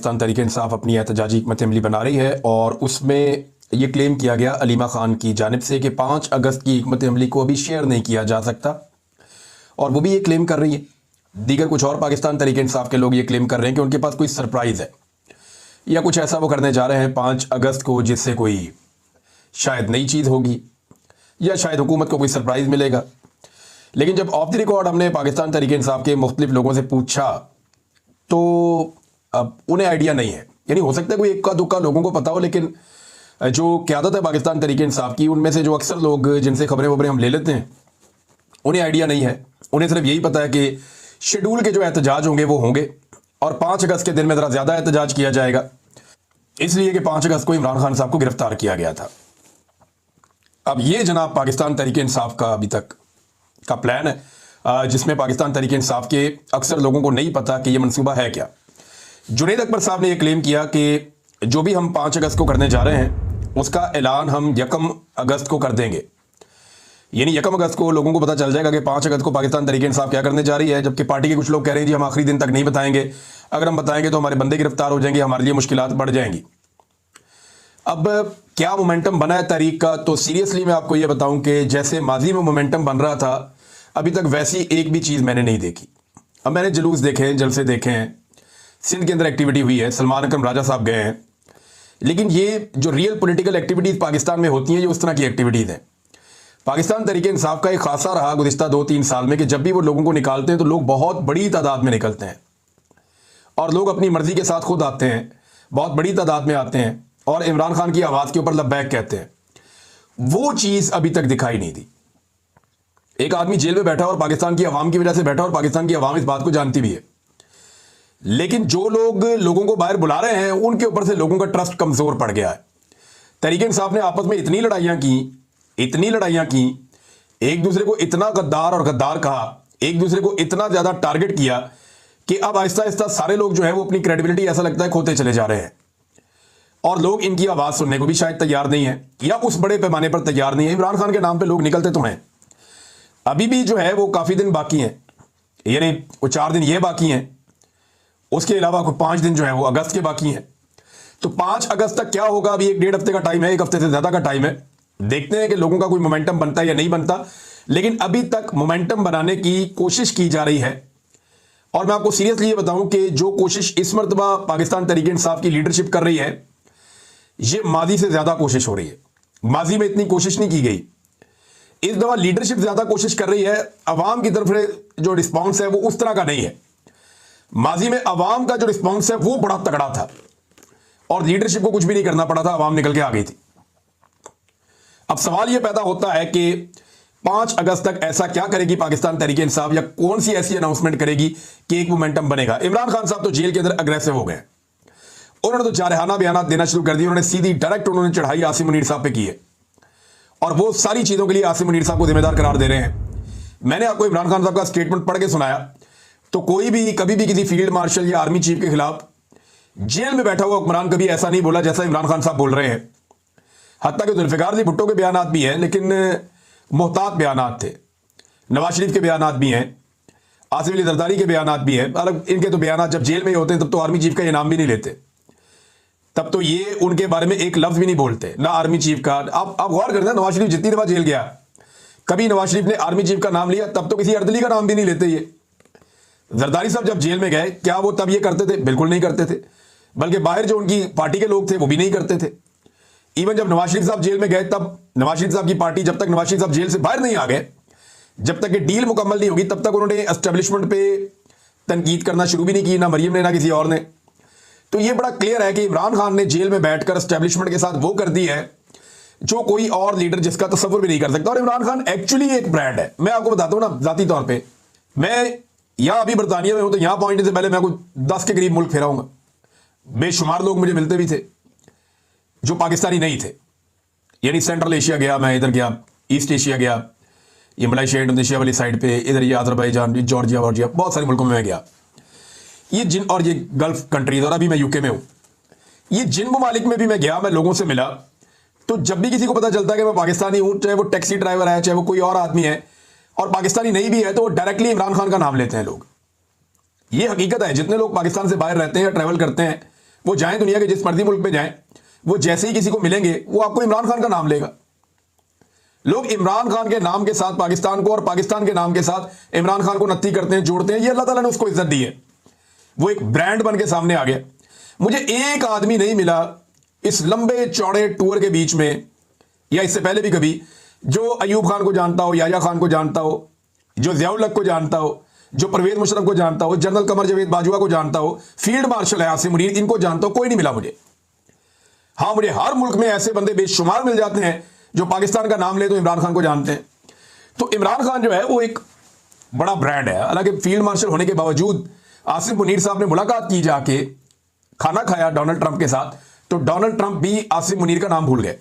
पाकिस्तान तहरीक इंसाफ अपनी एहतजाजी हिकमत अमली बना रही है और उसमें ये क्लेम किया गया अलीमा खान की जानिब से कि 5 अगस्त की हिकमत अमली को अभी शेयर नहीं किया जा सकता। और वो भी ये क्लेम कर रही है, दीगर कुछ और पाकिस्तान तहरीक इंसाफ के लोग ये क्लेम कर रहे हैं कि उनके पास कोई सरप्राइज़ है या कुछ ऐसा वो करने जा रहे हैं 5 अगस्त को जिससे कोई शायद नई चीज़ होगी या शायद हुकूमत को कोई सरप्राइज़ मिलेगा। लेकिन जब ऑफ द रिकॉर्ड हमने पाकिस्तान तहरीक इंसाफ के मुख्तलिफ लोगों से पूछा तो अब उन्हें आइडिया नहीं है। यानी हो सकता है कोई इक्का दुक्का लोगों को पता हो, लेकिन जो क़यादत है पाकिस्तान तहरीक इंसाफ की, उनमें से जो अक्सर लोग जिनसे खबरें वबरें हम ले लेते हैं, उन्हें आइडिया नहीं है। उन्हें सिर्फ यही पता है कि शेड्यूल के जो एहतजाज होंगे वो होंगे और 5 अगस्त के दिन में ज़रा ज़्यादा एहतजाज किया जाएगा, इसलिए कि 5 अगस्त को इमरान खान साहब को गिरफ्तार किया गया था। अब ये जनाब पाकिस्तान तहरीक इंसाफ का अभी तक का प्लान है, जिसमें पाकिस्तान तहरीक इंसाफ के अक्सर लोगों को नहीं पता कि ये मनसूबा है क्या। जुनैद अकबर साहब ने यह क्लेम किया कि जो भी हम 5 अगस्त को करने जा रहे हैं उसका ऐलान हम 1 अगस्त को कर देंगे। यानी 1 अगस्त को लोगों को पता चल जाएगा कि 5 अगस्त को पाकिस्तान तहरीक इंसाफ क्या करने जा रही है, जबकि पार्टी के कुछ लोग कह रहे हैं जी हम आखिरी दिन तक नहीं बताएंगे, अगर हम बताएंगे तो हमारे बंदे गिरफ्तार हो जाएंगे, हमारे लिए मुश्किलात बढ़ जाएंगी। अब क्या मोमेंटम बना है तहरीक का, तो सीरियसली मैं आपको यह बताऊं कि जैसे माजी में मोमेंटम बन रहा था अभी तक वैसी एक भी चीज़ मैंने नहीं देखी। अब मैंने जुलूस देखे हैं, जलसे देखे हैं, सिंध के अंदर एक्टिविटी हुई है, सलमान अकरम राजा साहब गए हैं, लेकिन ये जो रियल पॉलिटिकल एक्टिविटीज़ पाकिस्तान में होती हैं ये उस तरह की एक्टिविटीज़ हैं। पाकिस्तान तहरीक इंसाफ का एक खासा रहा गुज़िश्ता 2-3 साल में कि जब भी वो लोगों को निकालते हैं तो लोग बहुत बड़ी तादाद में निकलते हैं और लोग अपनी मर्ज़ी के साथ खुद आते हैं, बहुत बड़ी तादाद में आते हैं और इमरान खान की आवाज़ के ऊपर लब्बैक कहते हैं। वो चीज़ अभी तक दिखाई नहीं दी। एक आदमी जेल में बैठा और पाकिस्तान की आवाम की वजह से बैठा और पाकिस्तान की आवाम इस बात को जानती भी है, लेकिन जो लोग लोगों को बाहर बुला रहे हैं उनके ऊपर से लोगों का ट्रस्ट कमज़ोर पड़ गया है। तहरीक इंसाफ ने आपस में इतनी लड़ाइयाँ की, एक दूसरे को इतना गद्दार और गद्दार कहा, एक दूसरे को इतना ज़्यादा टारगेट किया कि अब आहिस्ता आहिस्ता सारे लोग जो है वो अपनी क्रेडिबिलिटी ऐसा लगता है खोते चले जा रहे हैं और लोग इनकी आवाज़ सुनने को भी शायद तैयार नहीं है या उस बड़े पैमाने पर तैयार नहीं है। इमरान खान के नाम पर लोग निकलते तो हैं, अभी भी जो है वो काफ़ी दिन बाकी हैं, यानी वो 4 दिन ये बाकी हैं, उसके अलावा कोई 5 दिन जो है वो अगस्त के बाकी हैं। तो 5 अगस्त तक क्या होगा, अभी 1-1.5 हफ्ते का टाइम है, 1 हफ्ते से ज़्यादा का टाइम है। देखते हैं कि लोगों का कोई मोमेंटम बनता है या नहीं बनता, लेकिन अभी तक मोमेंटम बनाने की कोशिश की जा रही है। और मैं आपको सीरियसली ये बताऊं कि जो कोशिश इस मरतबा पाकिस्तान तहरीक इंसाफ की लीडरशिप कर रही है ये माजी से ज़्यादा कोशिश हो रही है। माजी में इतनी कोशिश नहीं की गई, इस दफा लीडरशिप ज्यादा कोशिश कर रही है। अवाम की तरफ से जो रिस्पांस है वो उस तरह का नहीं है। माजी में अवाम का जो रिस्पांस है वो बड़ा तगड़ा था और लीडरशिप को कुछ भी नहीं करना पड़ा था, अवाम निकल के आ गई थी। अब सवाल यह पैदा होता है कि 5 अगस्त तक ऐसा क्या करेगी पाकिस्तान तहरीक इंसाफ या कौन सी ऐसी अनाउंसमेंट करेगी कि एक मोमेंटम बनेगा। इमरान खान साहब तो जेल के अंदर अग्रेसिव हो गए, उन्होंने तो जारहाना बयान देना शुरू कर दिए, उन्होंने सीधी डायरेक्ट उन्होंने चढ़ाई आसिम मुनीर साहब पे की है और वो सारी चीज़ों के लिए आसिम मुनीर साहब को जिम्मेदार करार दे रहे हैं। मैंने आपको इमरान खान साहब का स्टेटमेंट पढ़ के सुनाया, तो कोई भी कभी भी किसी फील्ड मार्शल या आर्मी चीफ के खिलाफ जेल में बैठा हुआ हुक्मरान कभी ऐसा नहीं बोला जैसा इमरान खान साहब बोल रहे हैं। हत्ता कि जुल्फ़िकार जी भुट्टो के बयानात भी हैं, लेकिन मोहतात बयानात थे। नवाज शरीफ के बयानात भी हैं, आसिफ अली जरदारी के बयानात भी हैं। अलग इनके तो बयानात जब जेल में ही होते हैं तब तो आर्मी चीफ का इनाम भी नहीं लेते, तब तो ये उनके बारे में एक लफ्ज़ भी नहीं बोलते, ना आर्मी चीफ का। आप गौर करते हैं नवाज शरीफ जितनी दफ़ा जेल गया, कभी नवाज शरीफ ने आर्मी चीफ का नाम लिया? तब तो किसी अर्दली का नाम भी नहीं लेते ये। जरदारी साहब जब जेल में गए, क्या वो तब ये करते थे? बिल्कुल नहीं करते थे, बल्कि बाहर जो उनकी पार्टी के लोग थे वो भी नहीं करते थे। इवन जब नवाज शरीफ साहब जेल में गए, तब नवाज शरीफ साहब की पार्टी, जब तक नवाज शरीफ साहब जेल से बाहर नहीं आ गए, जब तक ये डील मुकम्मल नहीं होगी, तब तक उन्होंने एस्टेब्लिशमेंट पे तनकीद करना शुरू भी नहीं की, ना मरियम ने ना किसी और ने। तो ये बड़ा क्लियर है कि इमरान खान ने जेल में बैठकर एस्टेब्लिशमेंट के साथ वो कर दी है जो कोई और लीडर जिसका तसव्वुर भी नहीं कर सकता। और इमरान खान एक्चुअली एक ब्रांड है। मैं आपको बताता हूं ना, जाती तौर पे मैं यहां अभी बरतानिया में हूं, तो यहां पहुंचने से पहले मैं कुछ 10 के करीब मुल्क फेराऊंगा। बेशुमार लोग मुझे मिलते भी थे जो पाकिस्तानी नहीं थे, यानी सेंट्रल एशिया गया, मैं इधर गया, ईस्ट एशिया गया, ये मलेशिया इंडोनेशिया वाली साइड पे, इधर ये अजरबैजान, जॉर्जिया वॉर्जिया, बहुत सारे मुल्कों में मैं गया, ये जिन और ये गल्फ कंट्रीज, और अभी मैं यूके में हूं। ये जिन ममालिक में भी मैं गया, मैं लोगों से मिला, तो जब भी किसी को पता चलता है कि मैं पाकिस्तानी हूं, चाहे वो टैक्सी ड्राइवर है, चाहे वो कोई और आदमी है और पाकिस्तानी नहीं भी है, तो वो डायरेक्टली इमरान खान का नाम लेते हैं लोग। ये हकीकत है। जितने लोग पाकिस्तान से बाहर रहते हैं या ट्रैवल करते हैं वो जाएं दुनिया के जिस मर्जी मुल्क में जाएं, वो जैसे ही किसी को मिलेंगे वो आपको इमरान खान का नाम लेगा। लोग इमरान खान के नाम के साथ पाकिस्तान को और पाकिस्तान के नाम के साथ इमरान खान को नत्ती करते हैं, जोड़ते हैं। ये अल्लाह ताला ने उसको इज्जत दी है, वो एक ब्रांड बन के सामने आ गया। मुझे एक आदमी नहीं मिला इस लंबे चौड़े टूर के बीच में या इससे पहले भी कभी जो अयूब खान को जानता हो, याया खान को जानता हो, जो ज़ियाउल हक को जानता हो, जो परवेज मुशर्रफ को जानता हो, जनरल कमर जावेद बाजवा को जानता हो, फील्ड मार्शल है आसिम मुनीर, इनको जानता हो, कोई नहीं मिला मुझे। हाँ, मुझे हर मुल्क में ऐसे बंदे बेशुमार मिल जाते हैं जो पाकिस्तान का नाम ले तो इमरान खान को जानते हैं। तो इमरान खान जो है वो एक बड़ा ब्रांड है। हालांकि फील्ड मार्शल होने के बावजूद आसिम मुनीर साहब ने मुलाकात की, जाके खाना खाया डोनाल्ड ट्रंप के साथ, तो डोनाल्ड ट्रंप भी आसिम मुनीर का नाम भूल गए।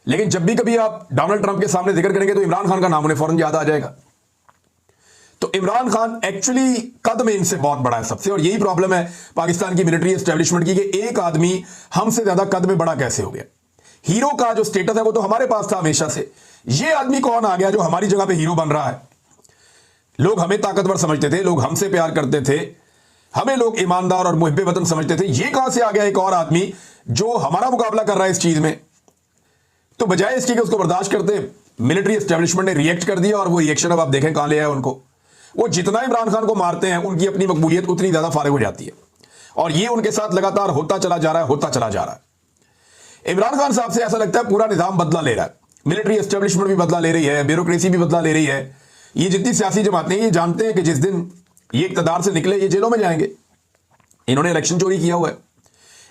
लेकिन जब भी कभी आप डोनाल्ड ट्रंप के सामने जिक्र करेंगे तो इमरान खान का नाम उन्हें फौरन याद आ जाएगा। तो इमरान खान एक्चुअली कद में इनसे बहुत बड़ा है सबसे, और यही प्रॉब्लम है पाकिस्तान की मिलिट्री एस्टेब्लिशमेंट की कि एक आदमी हमसे ज्यादा कद में बड़ा कैसे हो गया। हीरो का जो स्टेटस है वो तो हमारे पास था हमेशा से, ये आदमी कौन आ गया जो हमारी जगह पे हीरो बन रहा है। लोग हमें ताकतवर समझते थे, लोग हमसे प्यार करते थे, हमें लोग ईमानदार और मुहिब्बे वतन समझते थे। ये कहां से आ गया एक और आदमी जो हमारा मुकाबला कर रहा है इस चीज में। तो बजाय इसके कि उसको बर्दाश्त करते, मिलिट्री एस्टेब्लिशमेंट ने रिएक्ट कर दिया, और वो रिएक्शन अब आप देखें कहां ले आए उनको। वो जितना इमरान खान को मारते हैं उनकी अपनी मकबूलियत उतनी ज्यादा फारिग हो जाती है, और ये उनके साथ लगातार होता चला जा रहा है, होता चला जा रहा है। इमरान खान साहब से ऐसा लगता है पूरा निजाम बदला ले रहा है, मिलिट्री एस्टेब्लिशमेंट भी बदला ले रही है, ब्यूरोक्रेसी भी बदला ले रही है। ये जितनी सियासी जमातें ये जानते हैं कि जिस दिन ये इक़्तिदार से निकले ये जेलों में जाएंगे। इन्होंने इलेक्शन चोरी किया हुआ है,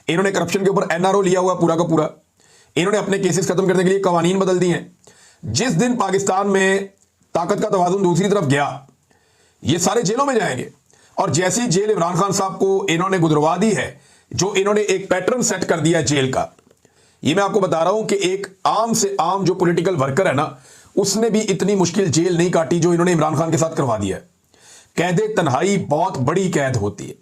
इन्होंने करप्शन के ऊपर एनआरओ लिया हुआ पूरा का पूरा, इन्होंने अपने केसेस खत्म करने के लिए कवानीन बदल दिए हैं। जिस दिन पाकिस्तान में ताकत का तवाज़ुन दूसरी तरफ गया, ये सारे जेलों में जाएंगे। और जैसी जेल इमरान खान साहब को इन्होंने गुदरवा दी है, जो इन्होंने एक पैटर्न सेट कर दिया जेल का, ये मैं आपको बता रहा हूं कि एक आम से आम जो पॉलिटिकल वर्कर है ना, उसने भी इतनी मुश्किल जेल नहीं काटी जो इन्होंने इमरान खान के साथ करवा दिया है। कैदे तन्हाई बहुत बड़ी कैद होती है।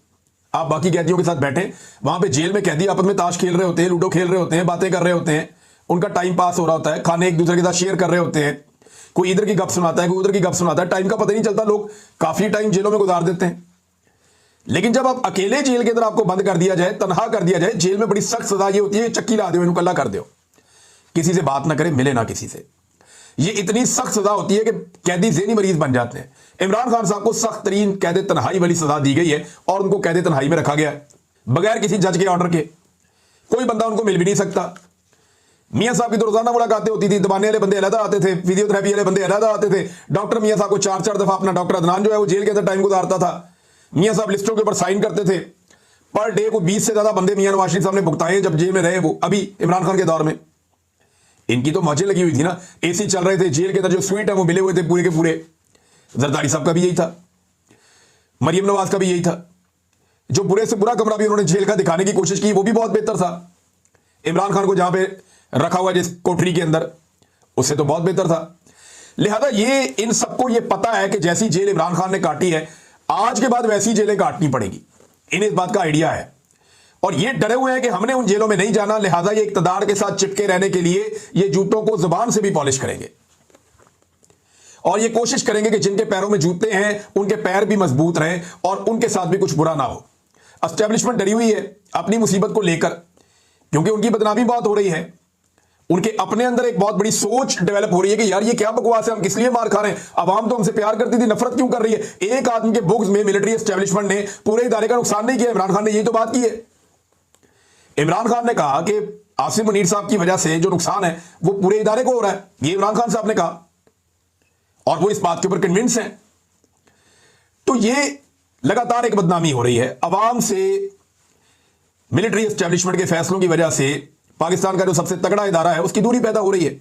आप बाकी कैदियों के साथ बैठे, वहां पे जेल में कैदी आपस में ताश खेल रहे होते हैं, लूडो खेल रहे होते हैं, बातें कर रहे होते हैं, उनका टाइम पास हो रहा होता है, खाने एक दूसरे के साथ शेयर कर रहे होते हैं, कोई इधर की गप सुनाता है, कोई उधर की गप सुनाता है, टाइम का पता नहीं चलता। लोग काफी टाइम जेलों में गुजार देते हैं। लेकिन जब आप अकेले जेल के अंदर आपको बंद कर दिया जाए, तनहा कर दिया जाए, जेल में बड़ी सख्त सजा ये होती है, चक्की ला दो, इनको कल्ला कर दो, किसी से बात ना करे, मिले ना किसी से। ये इतनी सख्त सजा होती है कि कैदी ज़हनी मरीज बन जाते हैं। इमरान खान साहब को सख्त तरीन कैद तन्हाई वाली सजा दी गई है, और उनको कैद तन्हाई में रखा गया है बगैर किसी जज के ऑर्डर के। कोई बंदा उनको मिल भी नहीं सकता। मियां साहब की तो रोजाना मुलाकातें होती थी, दबाने वाले बंदे अलग आते थे, फिजियोथेरेपी वाले बंदे अलग आते थे। डॉक्टर मियां साहब को 4-4 दफा अपना डॉक्टर अदनान जो है वो जेल के अंदर टाइम गुजारता था। मियां साहब लिस्टों के ऊपर साइन करते थे। पर डे को 20 से ज्यादा बंदे मियां नवाज शरीफ साहब ने भुगताए जब जेल में रहे, वो अभी इमरान खान के दौर में। इनकी तो मौजें लगी हुई थी ना, एसी चल रहे थे, जेल के अंदर जो स्वीट है वो मिले हुए थे पूरे के पूरे। जरदारी साहब का भी यही था, मरियम नवाज का भी यही था। जो बुरे से बुरा कमरा भी उन्होंने जेल का दिखाने की कोशिश की, वो भी बहुत बेहतर था। इमरान खान को जहां पे रखा हुआ जिस कोठरी के अंदर, उससे तो बहुत बेहतर था। लिहाजा ये इन सबको ये पता है कि जैसी जेल इमरान खान ने काटी है, आज के बाद वैसी जेलें काटनी पड़ेगी। इन्हें इस बात का आइडिया है, और ये डरे हुए हैं कि हमने उन जेलों में नहीं जाना। लिहाजा ये इक़्तिदार के साथ चिपके रहने के लिए ये जूतों को जुबान से भी पॉलिश करेंगे, और ये कोशिश करेंगे कि जिनके पैरों में जूते हैं उनके पैर भी मजबूत रहें और उनके साथ भी कुछ बुरा ना हो। एस्टेब्लिशमेंट डरी हुई है अपनी मुसीबत को लेकर, क्योंकि उनकी बदनामी बहुत हो रही है। उनके अपने अंदर एक बहुत बड़ी सोच डेवलप हो रही है कि यार ये क्या बकवास है, हम किस लिए मार खा रहे हैं, अवाम तो हमसे प्यार करती थी, नफरत क्यों कर रही है। एक आदमी के बुग्ज में मिलिट्री एस्टेब्लिशमेंट ने पूरे इदारे का नुकसान नहीं किया, इमरान खान ने यही तो बात की है। इमरान खान ने कहा कि आसिम मुनीर साहब की वजह से जो नुकसान है वो पूरे इदारे को हो रहा है, ये इमरान खान साहब ने कहा, और वो इस बात के ऊपर कन्विंस हैं। तो ये लगातार एक बदनामी हो रही है अवाम से। मिलिट्री एस्टेब्लिशमेंट के फैसलों की वजह से पाकिस्तान का जो सबसे तगड़ा इदारा है उसकी दूरी पैदा हो रही है,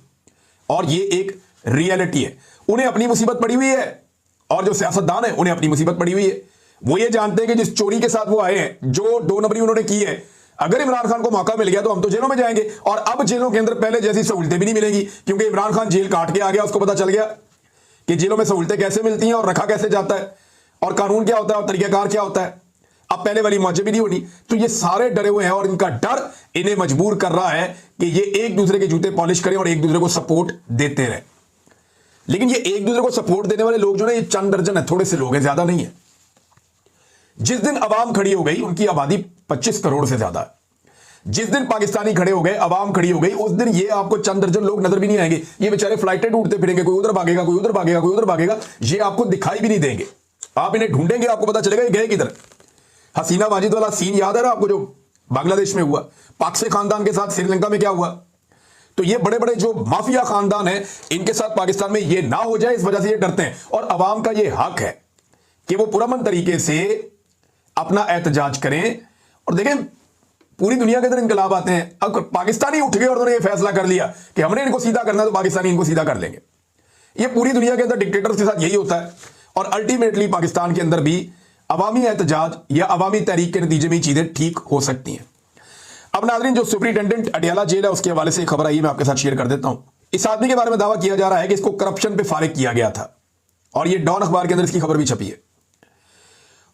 और ये एक रियलिटी है। उन्हें अपनी मुसीबत पड़ी हुई है, और जो सियासतदान है उन्हें अपनी मुसीबत पड़ी हुई है। वो ये जानते हैं कि जिस चोरी के साथ वो आए हैं, जो 2 नंबरी उन्होंने की है, अगर इमरान खान को मौका मिल गया तो हम तो जेलों में जाएंगे। और अब जेलों के अंदर पहले जैसी सहूलतें भी नहीं मिलेंगी, क्योंकि इमरान खान जेल काट के आ गया, उसको पता चल गया कि जेलों में सहूलतें कैसे मिलती हैं और रखा कैसे जाता है, और कानून क्या होता है और तरीकाकार क्या होता है। अब पहले वाली मौजें भी नहीं होनी। तो ये सारे डरे हुए हैं, और इनका डर इन्हें मजबूर कर रहा है कि ये एक दूसरे के जूते पॉलिश करें और एक दूसरे को सपोर्ट देते रहे। लेकिन ये एक दूसरे को सपोर्ट देने वाले लोग जो है, ये चंद दर्जन है, थोड़े से लोग हैं, ज्यादा नहीं है। जिस दिन अवाम खड़ी हो गई, उनकी आबादी 25 करोड़ से ज्यादा है। जिस दिन पाकिस्तानी खड़े हो गए, अवाम खड़ी हो गई, उस दिन ये आपको चंद दर्जन लोग नजर भी नहीं आएंगे। ये बेचारे फ्लाइटें ढूंढते फिरेंगे, कोई उधर भागेगा, कोई उधर भागेगा, कोई उधर भागेगा, ये आपको दिखाई भी नहीं देंगे। आप इन्हें ढूंढेंगे, आपको पता चलेगा ये गए किधर। हसीना वाजिद वाला सीन याद है ना आपको, जो बांग्लादेश में हुआ, पाक से खानदान के साथ श्रीलंका में क्या हुआ। तो ये बड़े बड़े जो माफिया खानदान है, इनके साथ पाकिस्तान में ये ना हो जाए, इस वजह से ये डरते हैं। और अवाम का ये हक है कि वो पुरअमन तरीके से अपना एहतजाज करें। और देखें, पूरी दुनिया के अंदर इनकलाब आते हैं। अब पाकिस्तानी उठ गए और उन्होंने ये फैसला कर लिया कि हमने इनको सीधा करना है, तो पाकिस्तानी इनको सीधा कर लेंगे। ये पूरी दुनिया के अंदर डिक्टेटर्स के साथ यही होता है। और अल्टीमेटली पाकिस्तान के अंदर भी अवामी एहतजाज या अवामी तहरीक के नतीजे में चीजें ठीक हो सकती हैं। अब नाज़रीन, जो सुपरिटेंडेंट अडियाला जेल है, उसके हवाले से खबर आई है, मैं आपके साथ शेयर कर देता हूं। इस आदमी के बारे में दावा किया जा रहा है कि इसको करप्शन पे फारिग किया गया था, और ये डॉन अखबार के अंदर इसकी खबर भी छपी है।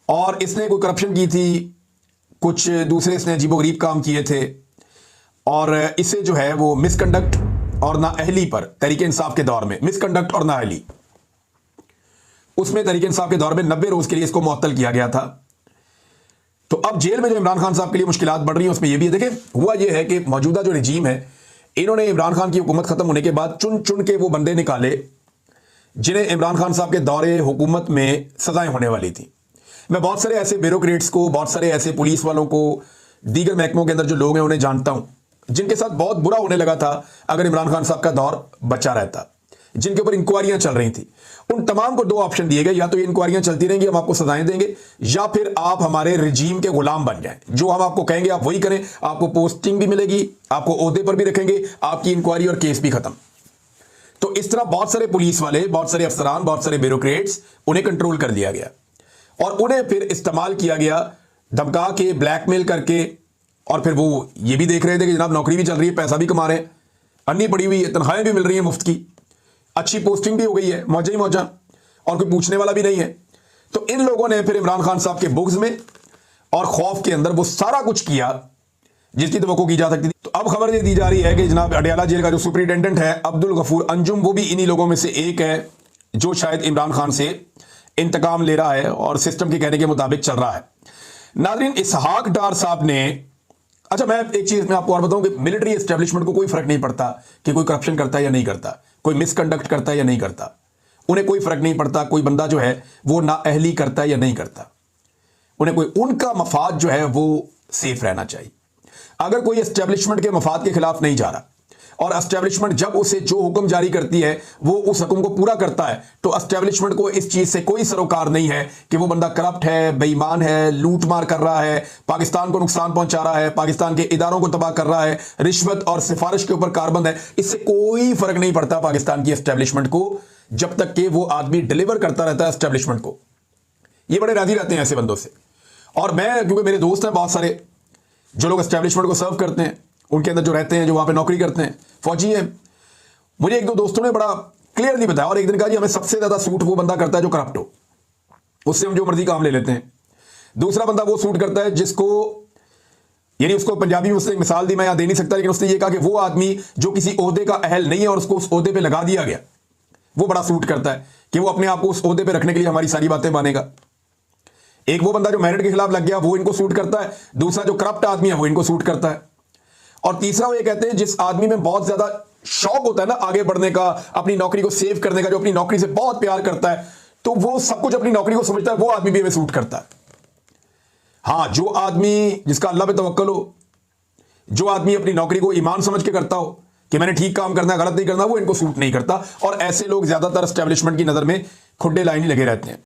और इसने कोई करप्शन की थी, कुछ दूसरे इसने अजीबोगरीब काम किए थे, और इसे जो है वो मिसकंडक्ट और नाअहली पर तहरीक इंसाफ के दौर में, मिसकंडक्ट और नाअहली, उसमें तहरीक इंसाफ के दौर में 90 रोज के लिए इसको मुअत्तल किया गया था। तो अब जेल में जो इमरान खान साहब के लिए मुश्किलात बढ़ रही हैं, उसमें यह भी है। देखें, हुआ यह है कि मौजूदा जो रजीम है, इन्होंने इमरान खान की हुकूमत खत्म होने के बाद चुन चुन के वो बंदे निकाले जिन्हें इमरान खान साहब के दौरे हुकूमत में सजाएं होने वाली थी। मैं बहुत सारे ऐसे ब्यूरोक्रेट्स को, बहुत सारे ऐसे पुलिस वालों को, दीगर महकमों के अंदर जो लोग हैं उन्हें जानता हूं, जिनके साथ बहुत बुरा होने लगा था अगर इमरान खान साहब का दौर बचा रहता, जिनके ऊपर इंक्वायरियां चल रही थी। उन तमाम को 2 ऑप्शन दिए गए, या तो ये इंक्वायरियां चलती रहेंगी, हम आपको सजाएं देंगे, या फिर आप हमारे रजीम के गुलाम बन जाएं, जो हम आपको कहेंगे आप वही करें, आपको पोस्टिंग भी मिलेगी, आपको ओहदे पर भी रखेंगे, आपकी इंक्वायरी और केस भी खत्म। तो इस तरह बहुत सारे पुलिस वाले, बहुत सारे अफसरान, बहुत सारे ब्यूरोक्रेट्स, उन्हें कंट्रोल कर दिया गया और उन्हें फिर इस्तेमाल किया गया, धमका के, ब्लैकमेल करके। और फिर वो ये भी देख रहे थे कि जनाब नौकरी भी चल रही है, पैसा भी कमा रहे हैं, अन्नी पड़ी हुई है, तनख्वाहें भी मिल रही है मुफ्त की, अच्छी पोस्टिंग भी हो गई है, मौजा ही मौजा, और कोई पूछने वाला भी नहीं है। तो इन लोगों ने फिर इमरान खान साहब के बुग़्ज़ में और खौफ के अंदर वो सारा कुछ किया जिसकी तवक्को की जा सकती थी। तो अब खबर ये दी जा रही है कि जनाब अडियाला जेल का जो सुपरिटेंडेंट है अब्दुल गफूर अंजुम, वो भी इन्हीं लोगों में से एक है जो शायद इमरान खान से इंतकाम ले रहा है और सिस्टम के कहने के मुताबिक चल रहा है। नाज़रीन, इसहाक डार साहब ने, अच्छा मैं एक चीज मैं आपको और बताऊं कि मिलिट्री एस्टेब्लिशमेंट को कोई फर्क नहीं पड़ता कि कोई करप्शन करता है या नहीं करता, कोई मिसकंडक्ट करता है या नहीं करता, उन्हें कोई फर्क नहीं पड़ता कोई बंदा जो है वो नाअहली करता है या नहीं करता। उन्हें कोई, उनका मफाद जो है वो सेफ रहना चाहिए। अगर कोई एस्टेब्लिशमेंट के मफाद के खिलाफ नहीं जा रहा और एस्टेब्लिशमेंट जब उसे जो हुक्म जारी करती है वो उस हुक्म को पूरा करता है, तो एस्टेब्लिशमेंट को इस चीज से कोई सरोकार नहीं है कि वो बंदा करप्ट है, बेईमान है, लूट मार कर रहा है, पाकिस्तान को नुकसान पहुंचा रहा है, पाकिस्तान के इदारों को तबाह कर रहा है, रिश्वत और सिफारिश के ऊपर कारबंद है। इससे कोई फर्क नहीं पड़ता पाकिस्तान की एस्टेब्लिशमेंट को, जब तक कि वो आदमी डिलीवर करता रहता है एस्टेब्लिशमेंट को। ये बड़े राजी रहते हैं ऐसे बंदों से। और मैं, क्योंकि मेरे दोस्त हैं बहुत सारे जो लोग एस्टेब्लिशमेंट को सर्व करते हैं, उनके अंदर जो रहते हैं, जो वहां पे नौकरी करते हैं, फौजी हैं, मुझे 1-2 दोस्तों ने बड़ा क्लियरली बताया और एक दिन कहा जी हमें सबसे ज्यादा सूट वो बंदा करता है जो करप्ट हो, उससे हम जो मर्जी काम ले लेते हैं। दूसरा बंदा वो सूट करता है जिसको, यानी उसको पंजाबी में उसने एक मिसाल दी, मैं यहां दे नहीं सकता, लेकिन उसने ये कहा कि वो आदमी जो किसी ओहदे का अहल नहीं है और उसको उस ओहदे पे लगा दिया गया, वो बड़ा सूट करता है कि वो अपने आप को उस ओहदे पे रखने के लिए हमारी सारी बातें मानेगा। एक वो बंदा जो मेरिट के खिलाफ लग गया, वो इनको सूट करता है। दूसरा जो करप्ट आदमी है वो इनको सूट करता है। और तीसरा वो ये कहते हैं जिस आदमी में बहुत ज्यादा शौक होता है ना आगे बढ़ने का, अपनी नौकरी को सेव करने का, जो अपनी नौकरी से बहुत प्यार करता है, तो वो सब कुछ अपनी नौकरी को समझता है, वो आदमी भी हमें सूट करता है। हाँ, जो आदमी जिसका अल्लाह पे तवक्कल हो, जो आदमी अपनी नौकरी को ईमान समझ के करता हो कि मैंने ठीक काम करना है, गलत नहीं करना, वो इनको सूट नहीं करता। और ऐसे लोग ज्यादातर एस्टेब्लिशमेंट की नजर में खुड्डे लाइन ही लगे रहते हैं।